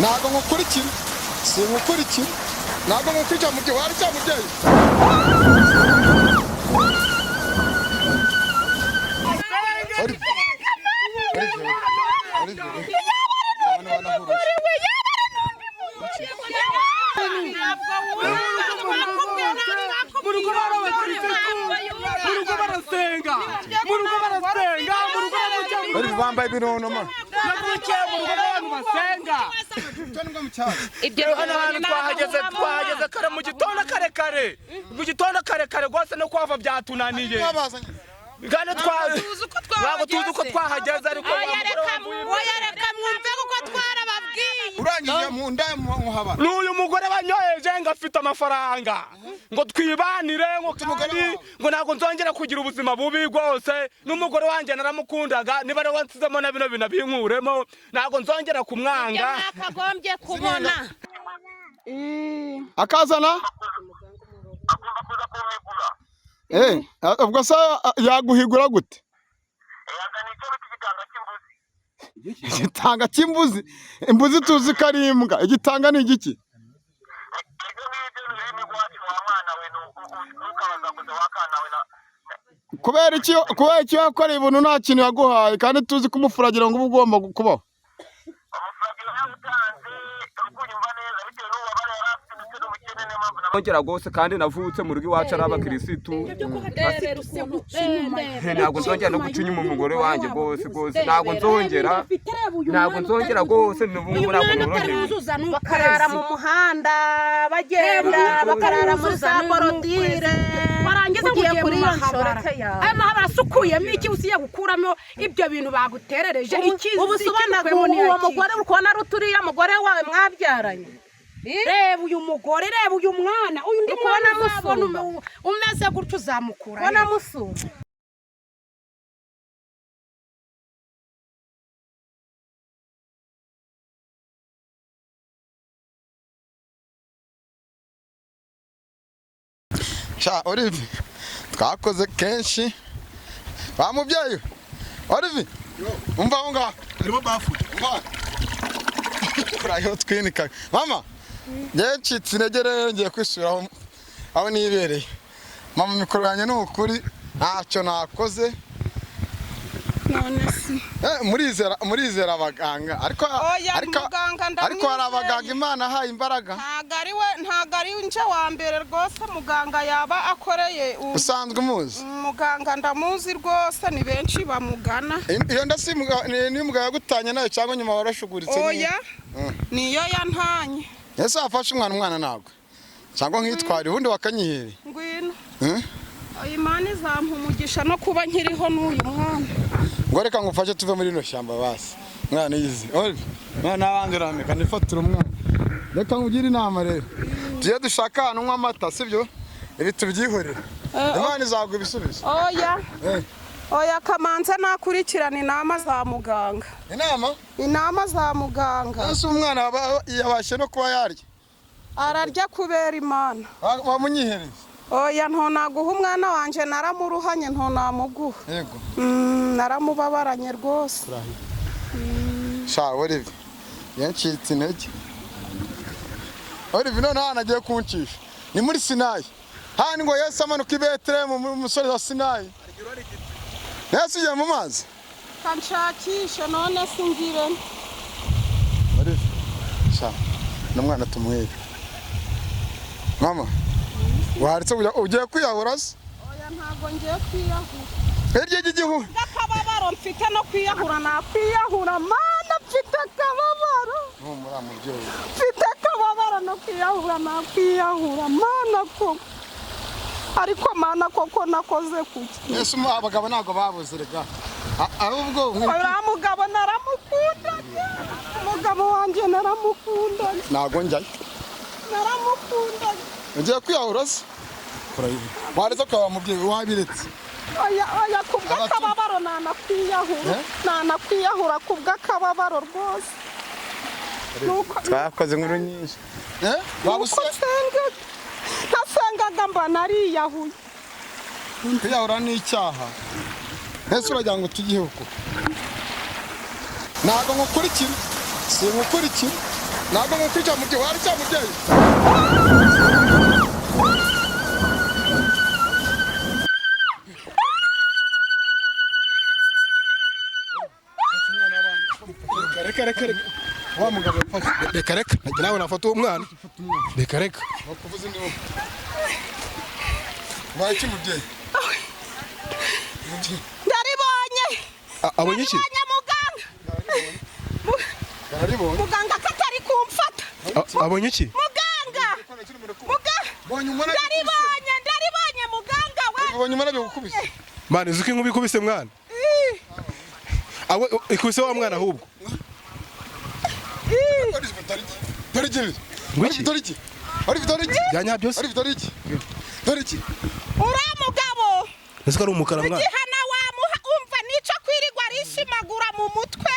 ntago ngukurikira singukurikira ntago ngukurikira mu gihe wari cyamubyeyi bambaye birono ma ibyo hano twahageze kare mu gitondo kare rwose no kwava byatunaniye kandi twago tuzi uko twahageze ariko oyareka mwumve kuko twarababwiye urangije mu nda muhaba n'uyu mugore banyoheje ngo afite amafaranga ngo twibanire ngo kandi ngo ntago nzongera kugira ubuzima bubi rwose n'umugore wanjye naramukundaga niba ari wansizemo na bino binabinkuremo ntago nzongera kumwanga akagombye kubona akazana ubwo se yaguhigura gute igitanga cy'imbuzi imbuzi tuzi ko ari imbwa igitanga ni igiki kubera iki wakoreye ibintu nta kintu yaguhaye kandi tuzi ko umufuragira ngo uba ugomba kubaho nongera rwose kandi navutse mu rugo iwacu ari abakirisitu ntabwo nzongera no guca inyuma umugore wanjye rwose ntabwo nzongera rwose n'ubu ntabwo norohewe bakarara mu muhanda bagenda bakarara muri za borodire warangiza ugiye kuri iyo nshoreke yawe aya mahabara asukuyemo iki usiye gukuramo ibyo bintu baguterereje ubu sobanura uwo mugore uri kubona ari uturiya mugore wawe mwabyaranye reba uyu mugore reba uyu mwana uyu ndi mwana uzabona umeze gutyo uzamukura ubona musumba Olive twakoze kenshi ba mubyeyi Olive umva aho ngaho harimo bafu kurayo twinika mama ncitse intege rero ngiye kwisubiraho aho nibereye mama mikoro yanjye ni ukuri ntacyo nakoze none si murizera abaganga ariko hari abaganga Imana ahaye imbaraga ntago ari nje wa mbere rwose muganga yaba akoreye usanzwe umuzi muganga ndamuzi rwose ni benshi bamugana iyo ndasi ni muganga yagutanye nayo cyangwa nyuma warashuguritse oya niyo yantanye ese afashe umwana ntabwo cyangwa nkitwara ubundi wakanyihere ngwino Imana izampa umugisha no kuba nkiriho n'uyu mwana ngo reka ngufashe tuve muri ino shyamba basi mwana yizi mwana abangirane kandi fatira umwana reka ngugire inama rero tuye dushaka ahantu nywa amata sibyo ibi tubyihorera Imana izagwa ibisubizo oya kamanze nakurikirana inama za muganga inama za muganga ese umwana yabashe no kuba yarya ararya kubera Imana wamunyihereza oya ntonaguha umwana wanje naramuruhanye ntonamuguha yego naramubabaranye rwose Olive yancitse intege Olive none hano agiye kuncisha ni muri Sinayi hano ngo Yesu amanuka i Betelehemu mu musozi wa Sinayi Yesu ugiye mu mazi kanshakisha none singire Olive n'umwana tumuhere mama waritse ugiye kwiyahura se oya ntago ngiye kwiyahura hirya y'igihugu akababaro mfite no kwiyahura nakwiyahura mana mfite akababaro numura mubyeyi mfite akababaro no kwiyahura nakwiyahura mana koko ariko mana koko nakoze kuki Yesu abagabo ntago babuze rega ahubwo oya mugabo naramukunda umugabo wanjye naramukunda ntago njyayo naramukunda ugiye kwiyahura se waretse kwa mubyeyi wabiretse oya kubw'akababaro nanakwiyahura kubw'akababaro rwose twakoze inkuru nyinshi ntasengaga mba nariyahuye kwiyahura ni icyaha ese uragira ngo tugihe uko ntabwo ngukurikira singukurikira ntabwo mukwica mubyeyi wari cya mubyeyi reka wa mugabo reka nawe nafata uwo mwana reka wakuvuza induru waye iki mubyeyi ndaribonye abonye iki muganga katari kumfata abonye iki muganga ndaribonye muganga we abonye umwana bigukubise mwana uzi ko inkuba ikubise mwana awe ikubise wa mwana ahubwo yanya byose uriya mugabo ese ko ari umukara mwana igihana wamuha umva nico kwirirwa arishimagura mu mutwe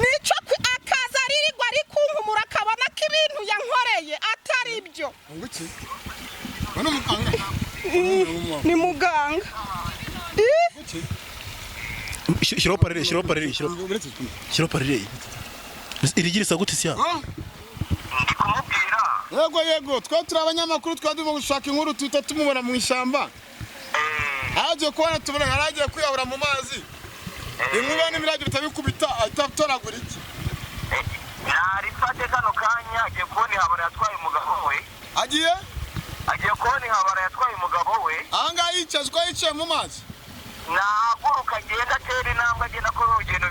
nico akaza aririrwa ari kunkumura akabona ko ibintu yankoreye atari byo ni muganga shiro parere irigirisa gute siya yego twa turi abanyamakuru twadimo gushaka inkuru tuhita tumubona mu ishyamba agiye kubona tubona haragiye kwiyahura mu mazi inkuba n'ibiragi bitabikubita atatoragura iki narifate kano kanya agiye kubona ihabara yatwaye umugabo we agiye kubona ihabara yatwaye umugabo we ahangaha yicaye mu mazi nahaguruka agenda atera intambwe agenda akora urugendo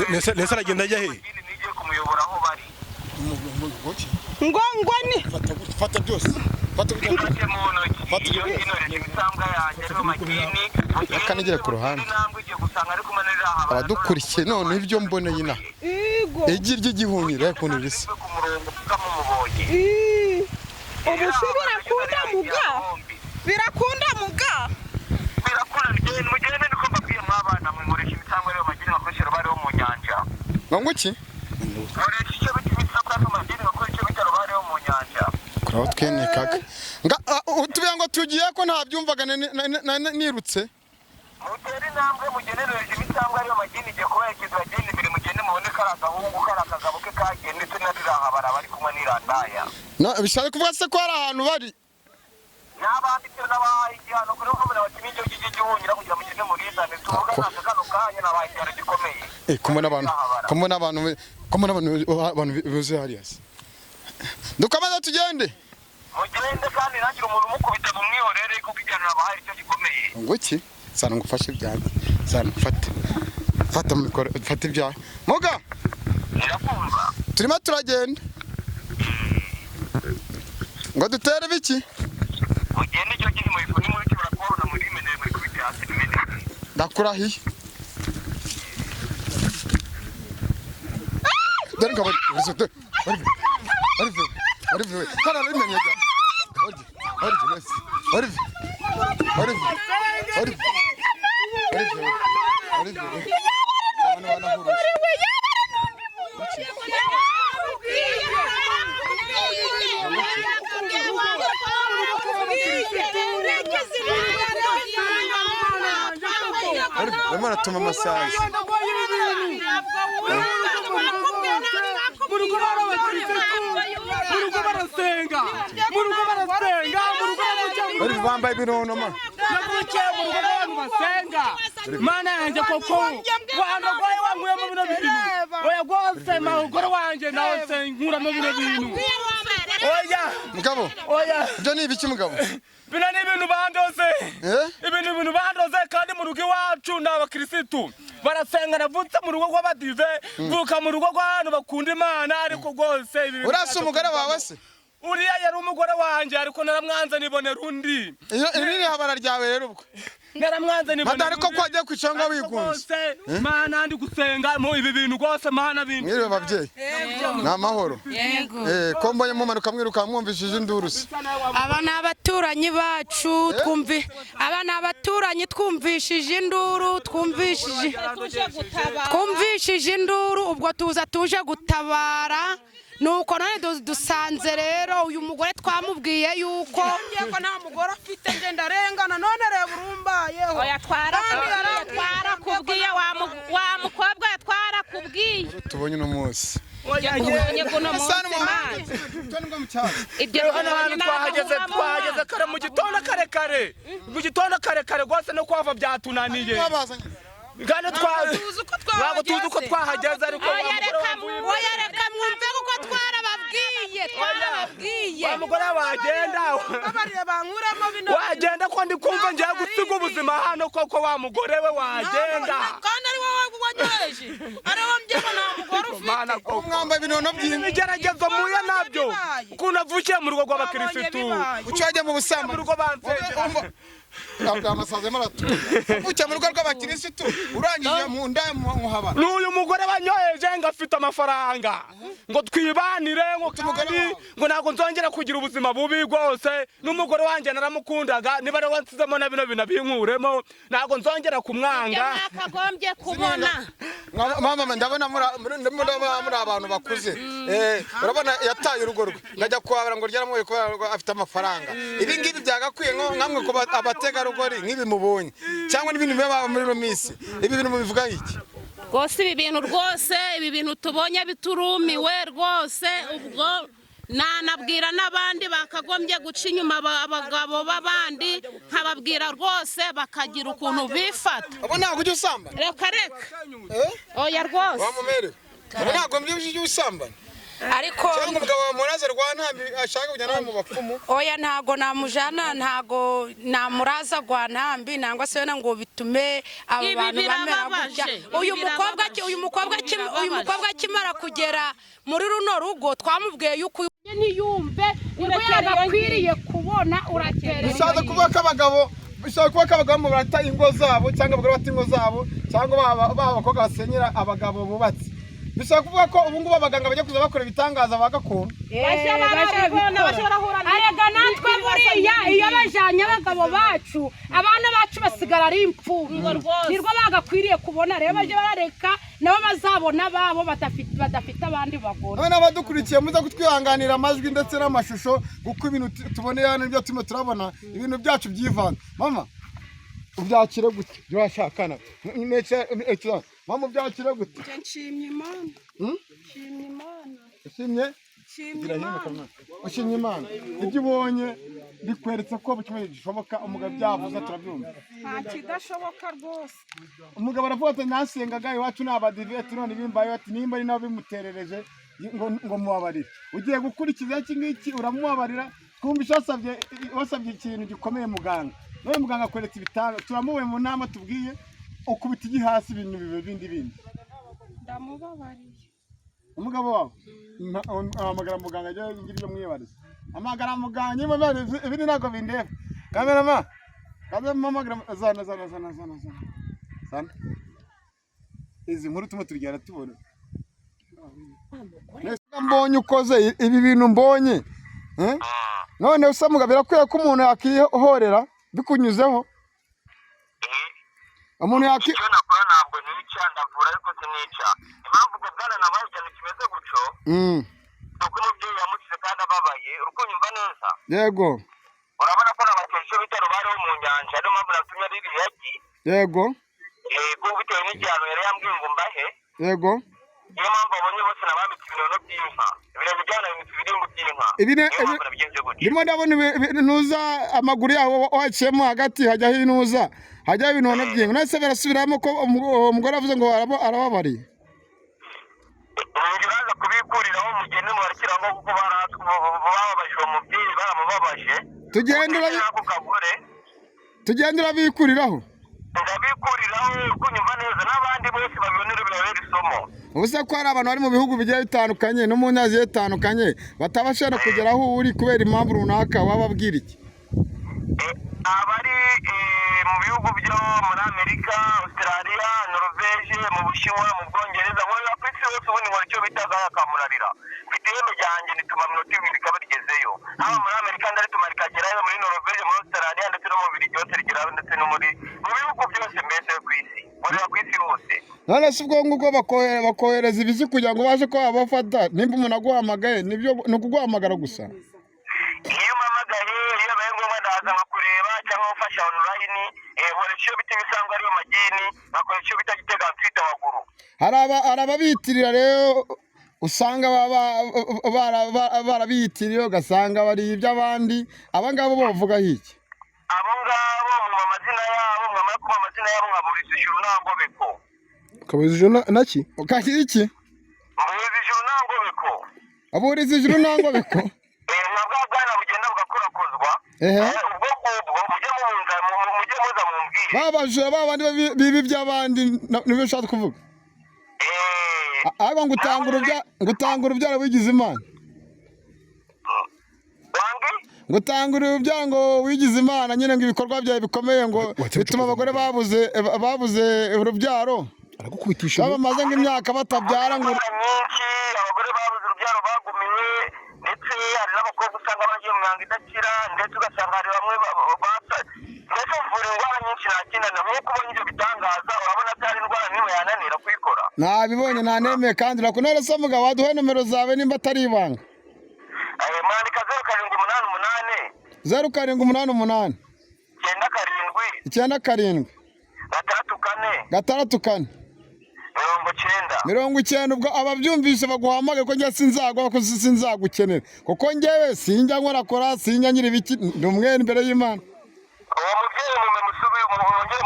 nese aragenda ajya he nigiye kumuyobora aho bari ngo ni fata byose fata mu ntoki iyo inoreye ibisambwa yanjye ariho magini akanegera ku ruhande abadukurikiye none ibyo mboneye ina igi ry'igihunira yakuntu risa ubu se birakunda muga mugende niko mbabwiye mwabana mwe muresha ibisambwa ariho magini bakoresha bariho mu nyanja ngo iki muresha icyo bita ibisambwa ariho magini bakoresha bitaro bariho mu nyanja kuraho twenekaga tubiye ngo tugiye ko ntabyumvaga nirutse mutera intambwe mugenerereje ibisambwa ariho magini igiye kubaherekeza bagenda imbere mugende mubone kari agahungu kari akagabo ke kagiye ndetse n'abirahabara bari kumwe n'irandaya bishaka kuvuga se ko hari ahantu bari n'abanditse n'abahaye igihano kuri uko barabakinnyi icyo cy'igihunyira kugira ngo mugende murizane tuvuga ntabwo kano kanya nabaye igihano gikomeye kumwe n'abantu buzuye hariya se dukomeze tugende mugende kandi ntagire umuntu umukubita mu mwihorere kuko igihano nabahaye icyo gikomeye ngo iki sana ngufashe ibyanjye sana fata ibyawe muga irakumva turimo turagenda ngo dutere biki mugende icyo kiri mu ifu ni muri kibura kubona muri menere muri kubita hasi menere ndakurahiye dore ngabo Olive kana rimenye ja barimo aratuma masaje bari bambaye ibinono ma nakukiye mu rugo abantu basenga mana yanjye koko wahanda gwaye wankuye mu bino bintu oya gwose mahugoro wanje nawe nkuramo bino bintu oya mugabo oya ibyo ni ibiki mugabo bino ni ibintu bandoze ibintu bandoze kandi mu rugo iwacu ni abakirisitu barasenga navutse mu rugo rw'abadive mvuka mu rugo rw'abantu bakunda imana ariko rwose urasa umugore wawe se uriya yari umugore wanjye ariko naramwanze nibonera undi iri ni habara ryawe rero ubwo naramwanze nibonera ariko ko agiye kwicanga wigunze mana ndi gusenga mu ibi bintu rwose mana bintu mwiriwe babyeyi ni amahoro ko mbonye mumanuka mwiruka mwumvishije induru se aba ni abaturanyi bacu twumvishije induru twumvishije induru ubwo tuza tuje gutabara nuko none dusanze rero uyu mugore twamubwiye yuko nta mugore afite ngenda arengana none reba urumbayeho yatwara kubwiye wa mukobwa yatwara kubwiye tubonye uno munsi twahageze kare mu gitondo kare rwose no kwava byatunaniye kandi ntabwo tuzi uko twahageze ariko reka mwumve kuko twarababwiye wa mugore wagenda ko ndi kumva ngiye gusiga ubuzima hano koko wa mugore we wagenda kandi ari wowe wanyoheje ari wo mbyemo nta mugore ufite umwamba ibinono by'inka igeragezo muye nabyo ukuntu avukiye mu rugo rw'abakirisitu ucajya mu busambanyi mu rugo bansengera amasazi maratu uvukiye mu rugo rw'abakirisitu urangije mu nda muhaba n'uyu mugore wanyoheje ngo afite amafaranga ngo twibanire ngo ntabwo nzongera kugira ubuzima bubi rwose n'umugore wanjye naramukundaga niba ari wansizemo na bino bintu binkuremo ntabwo nzongera kumwanga mwakagombye kubona mama ndabona muri abantu bakuze urabona yataye urugo rwe ngajya kuhabara ngo ryaramuye ko afite amafaranga ibi ngibi byagakwiye nkamwe ko abategarugori nk'ibi mubonye cyangwa n'ibintu biba muri ino minsi ibi bintu mubivuga iki rwose ibi bintu tubonye biturumiwe rwose ubwo nanabwira n'abandi bakagombye guca inyuma abagabo b'abandi nkababwira rwose bakagira ukuntu bifata abo ntabwo ujya usambana reka oya rwose wamumerewe ntabwo mbyujije usambana ariko cyangwa umugabo wamuraza rwa ntambi ashaka kujyana mu bapfumu oya ntago namujana ntago namuraza rwa ntambi nangwa se ngo bitume aba bantu bamera gutya uyu mukobwa kimara kugera muri runo rugo twamubwiye yuko niyumve ubwo yagakwiriye kubona urakereye bishatse kuvuga ko abagabo mu barata ingo zabo cyangwa abagore bata ingo zabo cyangwa abakobwa basenyera abagabo bubatse bishaka kuvuga ko ubu ngubu abaganga bajya kuza bakora ibitangaza bagakunda arega natwe buriya iyo bajyanye abagabo bacu abana bacu basigara ari imfungwa nirwo bagakwiriye kubona rero baje barareka nabo bazabona babo badafite abandi bagore none abadukurikiye muza kutwihanganira amajwi ndetse n'amashusho kuko ibintu tuboneye hano nibyo turimo turabona ibintu byacu byivanze mama ubyakire gute byashakana mama ubyakire gute nshimye Imana ushimye Imana ibyo ubonye bikweretse ko bukimwe gishoboka umugabo byavuze turabyumva nta kidashoboka rwose umugabo aravuga ati nasengaga iwacu n'abadiveti none bimbaye ati nimba ari nabo bimuterereje ngo mubabarire ugiye gukurikiza iki ngiki uramubabarira twumva wasabye ikintu gikomeye muganga none muganga akweretse ibitanga turamuwe mu nama tubwiye ukubita igi hasi ibintu bindi ndamubabariye umugabo wawe amagara muganga ajya ngiryo mwibariza amagara muganga ibindi ntabwo bindeba kamerama amagara zana izi nkuru tumwe turigera tubona mbonye ukoze ibi bintu mbonye none usa mugabo birakwiye ko umuntu yakihorera bikunyuzeho umuntu icyo nakora ntabwo nica ndavura ariko sinica impamvu ubwo bwana nabaye ikintu kimeze gutyo nuko umubyeyi yamukize kandi ababaye urukunyumva neza yego urabona ko n'abakecuru b'ibitaro bariho mu nyanja ariyo mpamvu natumye ari ibiyagi yego bitewe n'igihano yari yambwiye ngo mbahe yego niyo mpamvu abonye bose nabambitse ibinono by'inka ibirenge byabo nabambitse ibirimbo by'inka ndimo ndabona ntuza amaguru yaho waciyemo hagati hajyaho intuza hajyaho ibinono by'inka none se barasubiramo ko umugore avuze ngo arababariye uraza kubikuriraho umugeni mubarekeraho kuko bababajije uwo mubyeyi baramubabaje tugenda urabikuriraho ndabikuriraho kunyumva neza n'abandi bose babibonera bibabera isomo ubu se ko hari abantu bari mu bihugu bigiye bitandukanye no mu ntara zigiye zitandukanye batabasha no kugera aho uri kubera impamvu runaka wababwira iki abari mu bihugu byo muri Amerika, Australia, Norvege, mu Bushinwa, mu Bwongereza nkorera ku isi hose ubundi nkora icyo bita akamurarira mfite ihembe ryanjye rituma minota ibiri rikaba rigezeyo haba muri Amerika ndarituma rikagerayo muri Norvege, muri Australia ndetse no mu Bubiligi hose rigeraho ndetse no mu bihugu byose mbese ku isi nkorera ku isi hose none se ubwo ngubwo bakohereza ibisi kugira ngo ubashe ko wabafata nimba umuntu aguhamagaye ni ukuguhamagara gusa iyo umpamagaye iyo bibaye ngombwa ndaza nkakureba cyangwa gufasha online nkora icyo bita ibisanzwe ariyo magini nkakora icyo bita gitega twita waguru hari ababitirira rero usanga barabiyitiriye ugasanga bari iby'abandi aba ngabo bavuga iki abo ngabo mu amazina yabo mwamara kuba amazina yabo nkaburiza ijuru ntangobeko kabuza ijuru naki ukagira iki mburiza ijuru ntangobeko aburiza ijuru ntangobeko nka bwa bwana bugenda bugakorakozwa ubwo ngubwo mujye muza mumbwire babajura babandi bibi by'abandi nibyo ushaka kuvuga ahubwo ngutanga urubyaro wigize imana ngutanga urubyaro ngo wigize imana nyine ngo ibikorwa byawe bikomeye ngo bituma abagore babuze urubyaro aragukubitisha bamaze nk'imyaka batabyara ngo nyinshi abagore babuze urubyaro bagumiwe ndetse hari n'abakobwa usanga bagiye mu mihango idakira ndetse ugasanga hari bamwe mbese uvura indwara nyinshi nta kinana nk'uko ubonye ibyo bitangaza urabona ko hari indwara n'imwe yananira kuyikora nabibonye nanemeye kandi urakunera se mugabo waduhe nomero zawe nimba atari ibanga mwandika 0788 9 6 90 ubwo ababyumvise baguhamagaye ko njye sinzagwa ko sinzagukenera kuko njyewe sinjya nkorakora sinjya nyiri ibiki ndi umwere imbere y'Imana uwo mubyeyi mwongere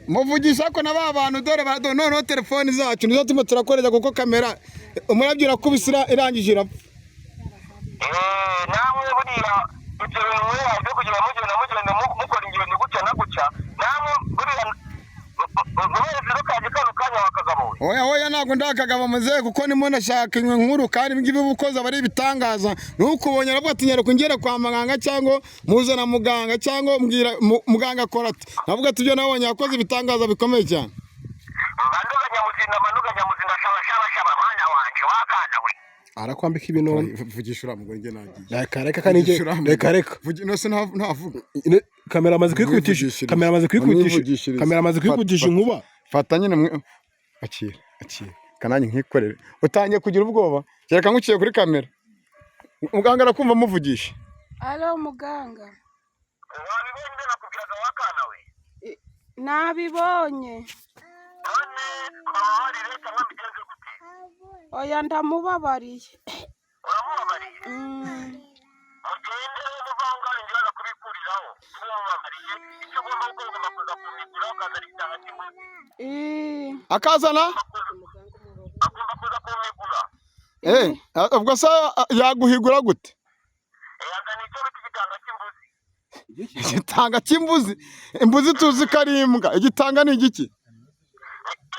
muvugisha ko na ba bantu dore noneho telefoni zacu nizo turimo turakoreza kuko kamera umurabyo urakubisira irangije irapfa namwe buriya ibyo bintu mwihaye kugira mugenda mukora ingendo gutya na gutya namwe buriya oya ntabwo ndakagabo muzehe kuko ndimo ndashaka inkuru kandi ngibi ubukozi aba ari ibitangaza ntukubonye aravuga ati nyereka ngere kwa muganga cyangwa muzana muganga cyangwa mbwira muganga akora ati navuga ati ibyo nabonye yakoze ibitangaza bikomeye cyane arakwambika ibintu vugisha uriya mugore njye nagiye reka kanige reka nose ntavuga kamera amaze kwikutisha kamera amaze kwikutisha inkuba fata nyine akira kananye nkikorere utangiye kugira ubwoba kereka nkuciye kuri kamera muganga arakumva muvugisha alo muganga wabibonye nakubwiraga wakana we nabibonye none twahari leta nkambigenze gute oya ndamubabariye uramubabariye mugende muvanga injira kubikuriraho mubabariye icyo ugomba gukora kuza kumigura ukazana igitanga cy'imbuzi akazana agomba kuza kumigura ubwo se yaguhigura gute yazana icyo bita igitanga cy'imbuzi igitanga cy'imbuzi imbuzi tuzi ko ari imbwa igitanga ni igiki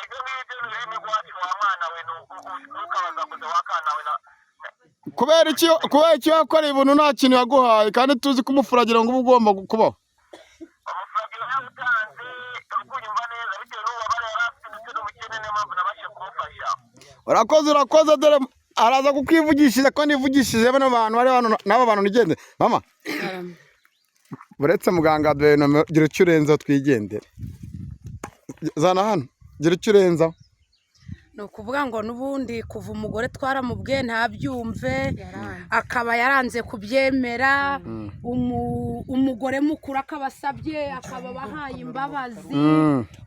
ibyo ngibyo rurimi rwacu wa mwana we ntukabaza kuza wakana we kubera icyo yakoreye ibintu nta kintu yaguhaye kandi tuzi ko umufuragira ngo uba ugomba kubaho umufuragiro yawutanze urwunyumva neza bitewe n'ububabare yari afite ndetse n'ubukene niyo mpamvu nabashije kumufasha urakoze dore araza kukwivugishije ko nivugishije bano bantu bari hano n'abo bantu nigende mama buretse muganga dore nomero gira icyo urenzaho twigendere zana hano gira icyo urenzaho ni ukuvuga ngo n'ubundi kuva umugore twaramubwiye ntabyumve akaba yaranze kubyemera umugore mukuru akaba asabye akaba abahaye imbabazi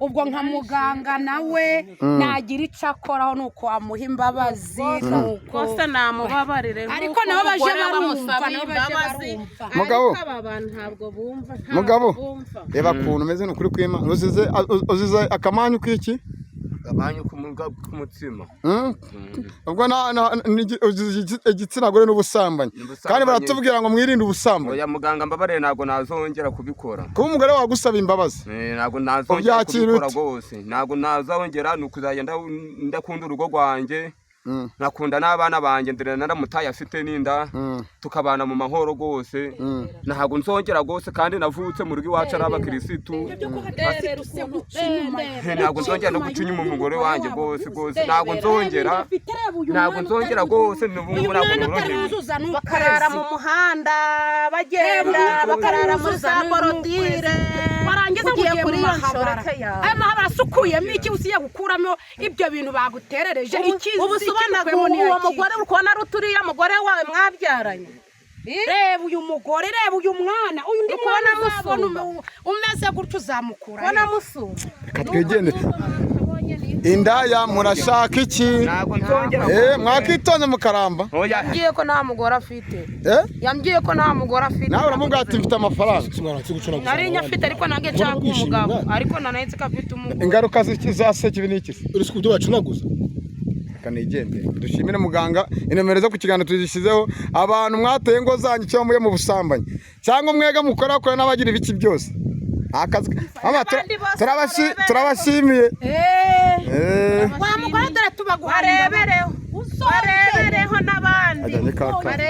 ubwo nka muganga nawe nagira icyo akoraho ni uko amuha imbabazi rwose namubabarire ariko nabo baje barumva mugabo aba bantu ntabwo bumva mugabo reba ukuntu umeze ni ukuri kwima uzize akamanyu k'iki abanyu k'umutsima ubwo igitsina gore n'ubusambanyi kandi baratubwira ngo mwirinde ubusambanyi oya muganga mbabarire ntabwo nazongera kubikora kuba umugore wagusaba imbabazi ntabwo nazongera kubikora rwose ntabwo nazongera ni ukuzajya ndakunda urugo rwanjye nakunda n'abana banjye ndere naramutaye afite n'inda tukabana mu mahoro rwose ntabwo nzongera rwose kandi navutse mu rugo iwacu ari abakirisitu ntabwo nzongera no guca inyuma umugore wanjye rwose ntabwo nzongera rwose bakarara mu muhanda bagenda bakarara muri za borodire warangiza ugiye kuri iyo nshoreke yawe aya mahabara asukuyemo iki usiye gukuramo ibyo bintu baguterereje ubu usobanura uwo mugore uri kubona ari uturiya mugore wawe mwabyaranye reba uyu mugore reba uyu mwana uyu ndi mwana musumba umeze gutyo uzamukura ubona musumba reka twigende indaya murashaka iki ntabwo nzongera mwakitonze mukaramba yambwiye ko nta mugore afite yambwiye ko nta mugore afite nawe uramubwira ati mfite amafaranga nari nyafite ariko nange nshaka umugabo ariko nanahetse ko afite umugore ingaruka z'izaseke ibi ni iki uri ku byo bacunaguza kanigende dushimire muganga inomero zo ku kiganiro tuzishyizeho abantu mwateye ngo zanyu cyangwa muye mu busambanyi cyangwa mwega mukora n'abagira ibiki byose akazi turabashimiye wa mugore dore tubaguharebereho n'abandi